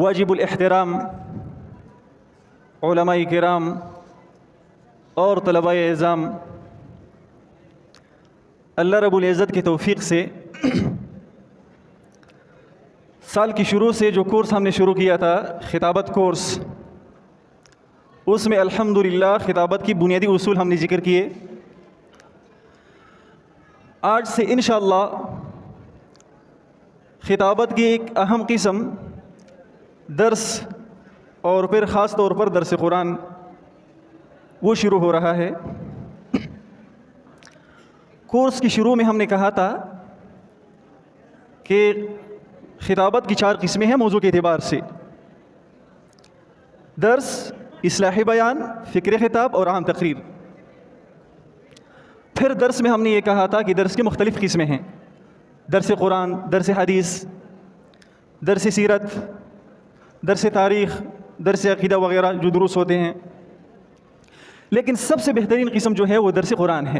واجب الاحترام علماء کرام اور طلباء اعزام، اللہ رب العزت کی توفیق سے سال کی شروع سے جو کورس ہم نے شروع کیا تھا خطابت کورس، اس میں الحمدللہ خطابت کی بنیادی اصول ہم نے ذکر کیے۔ آج سے انشاءاللہ خطابت کی ایک اہم قسم درس اور پھر خاص طور پر درس قرآن وہ شروع ہو رہا ہے۔ کورس کی شروع میں ہم نے کہا تھا کہ خطابت کی 4 قسمیں ہیں موضوع کے اعتبار سے: درس، اصلاحی بیان، فکر خطاب اور عام تقریر۔ پھر درس میں ہم نے یہ کہا تھا کہ درس کی مختلف قسمیں ہیں: درس قرآن، درس حدیث، درس سیرت، درس تاریخ، درس عقیدہ وغیرہ جو دروس ہوتے ہیں، لیکن سب سے بہترین قسم جو ہے وہ درس قرآن ہے۔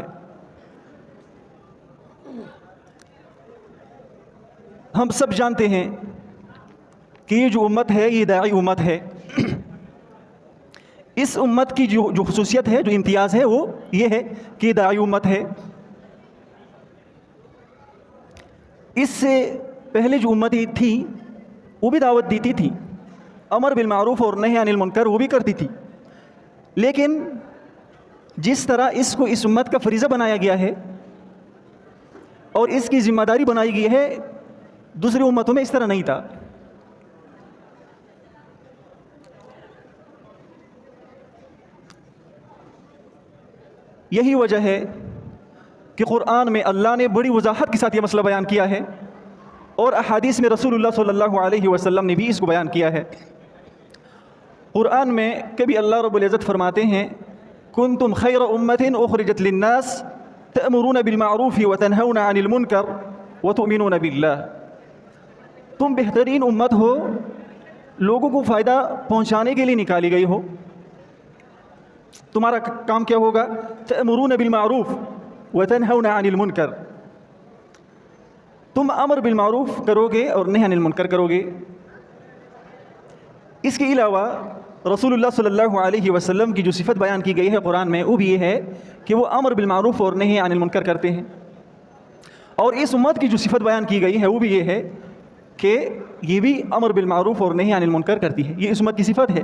ہم سب جانتے ہیں کہ یہ جو امت ہے یہ داعی امت ہے۔ اس امت کی جو خصوصیت ہے، جو امتیاز ہے، وہ یہ ہے کہ یہ داعی امت ہے۔ اس سے پہلے جو امتیں تھی وہ بھی دعوت دیتی تھی، امر بالمعروف اور نہی عن المنکر وہ بھی کرتی تھی، لیکن جس طرح اس کو اس امت کا فریضہ بنایا گیا ہے اور اس کی ذمہ داری بنائی گئی ہے، دوسری امتوں میں اس طرح نہیں تھا۔ یہی وجہ ہے کہ قرآن میں اللہ نے بڑی وضاحت کے ساتھ یہ مسئلہ بیان کیا ہے، اور احادیث میں رسول اللہ صلی اللہ علیہ وسلم نے بھی اس کو بیان کیا ہے۔ قرآن میں کبھی اللہ رب العزت فرماتے ہیں کنتم خیر امت اخرجت للناس تأمرون بالمعروف وتنہون عن المنکر وتؤمنون باللہ، تم بہترین امت ہو، لوگوں کو فائدہ پہنچانے کے لیے نکالی گئی ہو۔ تمہارا کام کیا ہوگا؟ تأمرون بالمعروف وتنہون عن المنکر، تم امر بالمعروف کرو گے اور نہی عن المنکر کرو گے۔ اس کے علاوہ رسول اللہ صلی اللہ علیہ وسلم کی جو صفت بیان کی گئی ہے قرآن میں، وہ بھی یہ ہے کہ وہ امر بالمعروف اور نہی عن المنکر کرتے ہیں۔ اور اس امت کی جو صفت بیان کی گئی ہے وہ بھی یہ ہے کہ یہ بھی امر بالمعروف اور نہی عن المنکر کرتی ہے، یہ اس امت کی صفت ہے۔